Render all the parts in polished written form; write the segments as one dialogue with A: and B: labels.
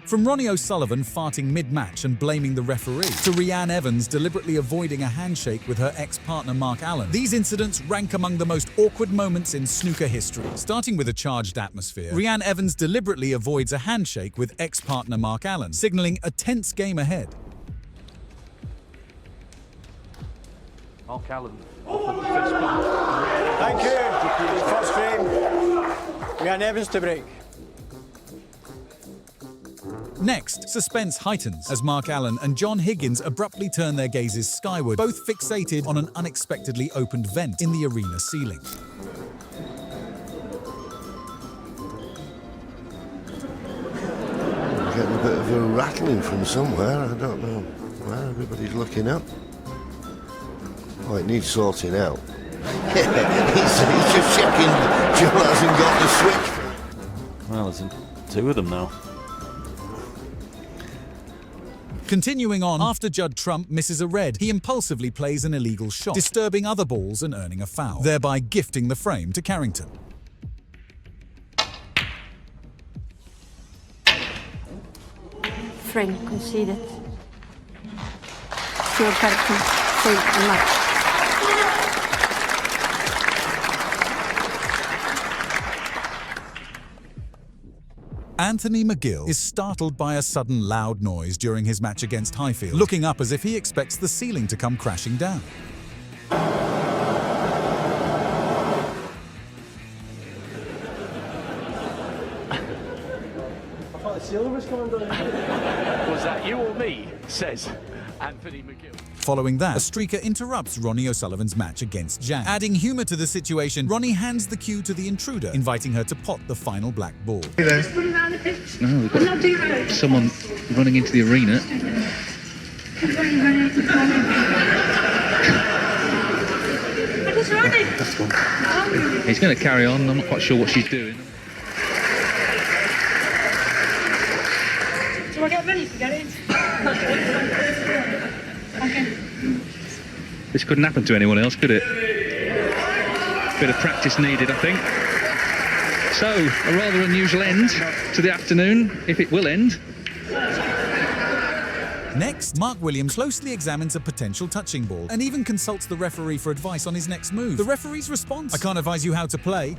A: From Ronnie O'Sullivan farting mid-match and blaming the referee, to Rhiannon Evans deliberately avoiding a handshake with her ex-partner Mark Allen, these incidents rank among the most awkward moments in snooker history. Starting with a charged atmosphere, Rhiannon Evans deliberately avoids a handshake with ex-partner Mark Allen, signaling a tense game ahead.
B: Mark Allen.
C: Thank you. First frame. Rhiannon Evans to break.
A: Next, suspense heightens as Mark Allen and John Higgins abruptly turn their gazes skyward, both fixated on an unexpectedly opened vent in the arena ceiling.
D: Getting a bit of a rattling from somewhere. I don't know where everybody's looking up. Oh, it needs sorting out. he's just checking Joe hasn't got the switch.
B: Well, there's two of them now.
A: Continuing on, after Judd Trump misses a red, he impulsively plays an illegal shot, disturbing other balls and earning a foul, thereby gifting the frame to Carrington.
E: Frame conceded. Stuart Carrington saved the match.
A: Anthony McGill is startled by a sudden loud noise during his match against Highfield, looking up as if he expects the ceiling to come crashing down.
F: I thought the ceiling was coming down.
B: Was that you or me? Says Anthony McGill.
A: Following that, a streaker interrupts Ronnie O'Sullivan's match against Zhang. Adding humour to the situation, Ronnie hands the cue to the intruder, inviting her to pot the final black ball.
G: No, we've got someone running into the arena. He's going to carry on. I'm not quite sure what she's doing.
H: So I get ready to get in. Okay.
G: This couldn't happen to anyone else, could it? Bit of practice needed, I think. So, a rather unusual end to the afternoon, if it will end.
A: Next, Mark Williams closely examines a potential touching ball and even consults the referee for advice on his next move. The referee's response: "I can't advise you how to play."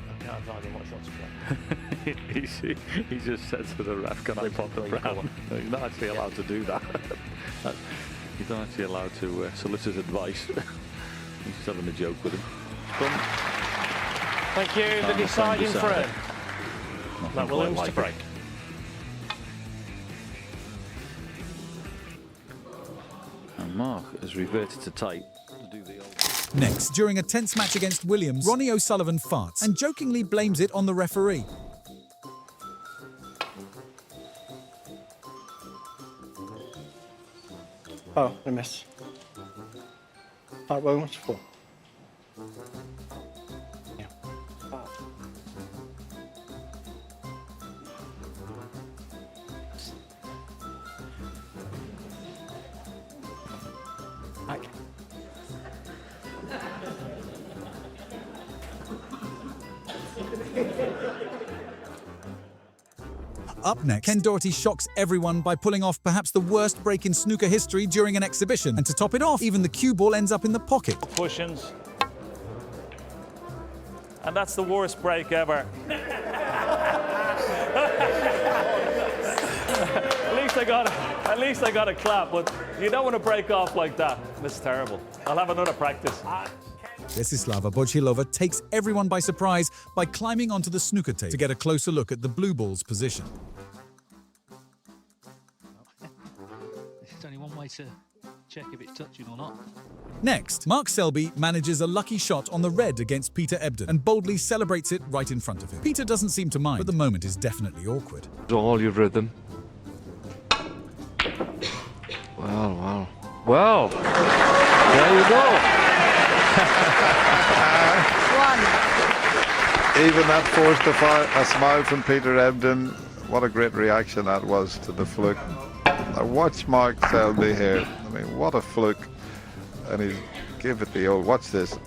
B: I can't advise him what shot to play. he just said to the ref, "Can I pop the brown?" No, you're not actually allowed to do that. You're not actually allowed to solicit advice. He's just having a joke with him.
F: Thank you. The deciding throw. Matt Williams to break.
B: And Mark has reverted to type to do the old.
A: Next, during a tense match against Williams, Ronnie O'Sullivan farts and jokingly blames it on the referee.
C: Oh, I missed. Mark Williams for. Yeah. Back.
A: Up next, Ken Doherty shocks everyone by pulling off perhaps the worst break in snooker history during an exhibition. And to top it off, even the cue ball ends up in the pocket.
I: Cushions. And that's the worst break ever. At least I got a clap, but you don't want to break off like that. That's terrible. I'll have another practice.
A: Desislava Bojilova takes everyone by surprise by climbing onto the snooker table to get a closer look at the blue ball's position.
G: There's only one way to check if it's touching or not.
A: Next, Mark Selby manages a lucky shot on the red against Peter Ebdon and boldly celebrates it right in front of him. Peter doesn't seem to mind, but the moment is definitely awkward.
J: All your rhythm. Well. Well, there you go.
K: Even that forced a smile from Peter Ebdon. What a great reaction that was to the fluke. Now watch Mark Selby here. I mean, what a fluke. And he gave it the old, watch this.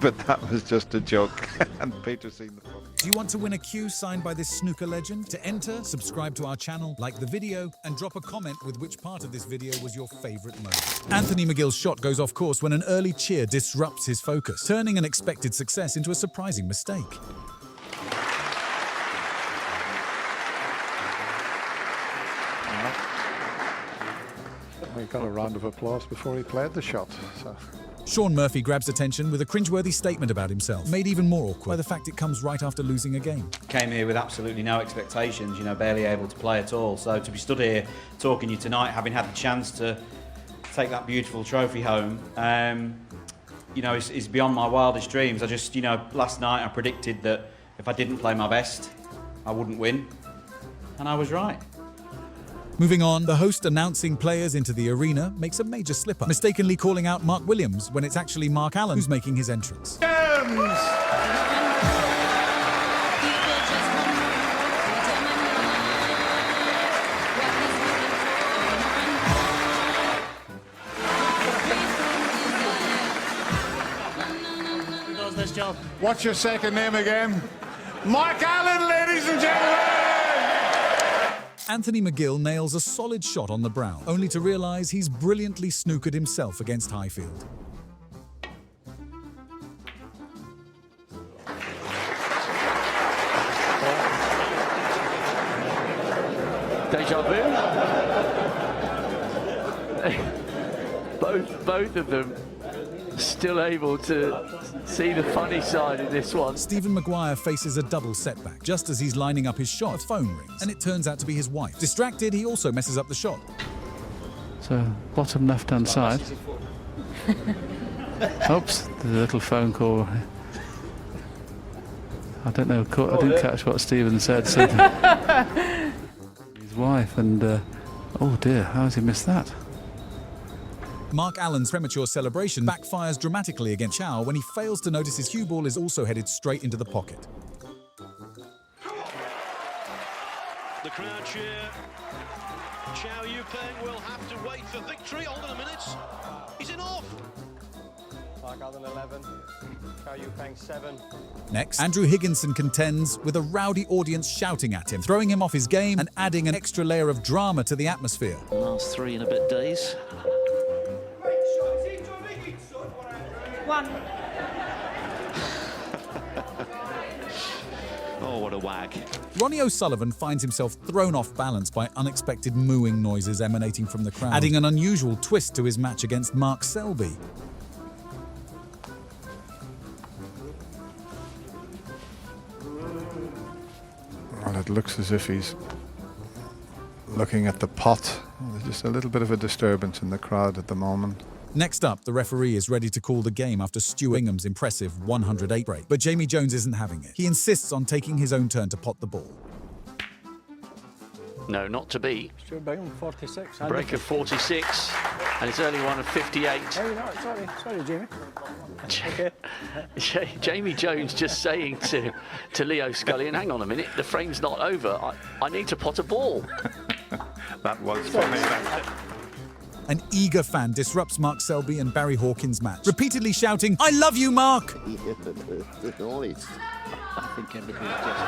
K: but that was just a joke. And Peter seen the fun.
A: Do you want to win a cue signed by this snooker legend? To enter, subscribe to our channel, like the video, and drop a comment with which part of this video was your favorite moment. Anthony McGill's shot goes off course when an early cheer disrupts his focus, turning an expected success into a surprising mistake.
K: We got a round of applause before he played the shot. So.
A: Sean Murphy grabs attention with a cringeworthy statement about himself, made even more awkward by the fact it comes right after losing a game.
H: Came here with absolutely no expectations, you know, barely able to play at all. So to be stood here talking to you tonight, having had the chance to take that beautiful trophy home, you know, is beyond my wildest dreams. I just, you know, last night I predicted that if I didn't play my best, I wouldn't win. And I was right.
A: Moving on, the host announcing players into the arena makes a major slip-up, mistakenly calling out Mark Williams when it's actually Mark Allen who's making his entrance.
F: Who does this job?
K: What's your second name again? Mark Allen, ladies and gentlemen!
A: Anthony McGill nails a solid shot on the brown, only to realise he's brilliantly snookered himself against Highfield.
B: Deja vu. both of them still able to see the funny side of this one.
A: Stephen Maguire faces a double setback. Just as he's lining up his shot, a phone rings, and it turns out to be his wife. Distracted, he also messes up the shot.
J: So, bottom left-hand side. Oops, the little phone call. I don't know, I didn't catch what Stephen said. So his wife, and oh dear, how has he missed that?
A: Mark Allen's premature celebration backfires dramatically against Chow when he fails to notice his cue ball is also headed straight into the pocket.
L: The crowd cheer. Chow Yupeng will have to wait for victory. Hold on a minute. He's in off.
C: Mark Allen 11, Chow Yupeng 7.
A: Next, Andrew Higginson contends with a rowdy audience shouting at him, throwing him off his game and adding an extra layer of drama to the atmosphere.
L: Last 3 and a bit days.
E: 1.
L: Oh, what a wag.
A: Ronnie O'Sullivan finds himself thrown off balance by unexpected mooing noises emanating from the crowd, adding an unusual twist to his match against Mark Selby.
K: Well, it looks as if he's looking at the pot. There's just a little bit of a disturbance in the crowd at the moment.
A: Next up, the referee is ready to call the game after Stu Ingham's impressive 108 break, but Jamie Jones isn't having it. He insists on taking his own turn to pot the ball.
B: No, not to be.
C: Stuart Bingham 46.
B: Break of 46, and his early one of 58.
C: Oh, no, sorry, Jamie. Okay.
B: Jamie Jones just saying to Leo Scullion, hang on a minute, the frame's not over. I need to pot a ball.
K: That was funny.
A: An eager fan disrupts Mark Selby and Barry Hawkins' match, repeatedly shouting, "I love you, Mark!"
D: I
L: think everybody's just...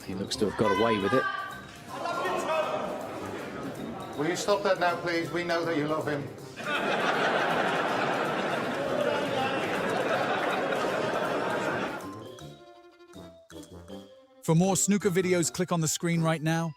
L: He looks to have got away with it.
K: Will you stop that now, please? We know that you love him.
A: For more snooker videos, click on the screen right now.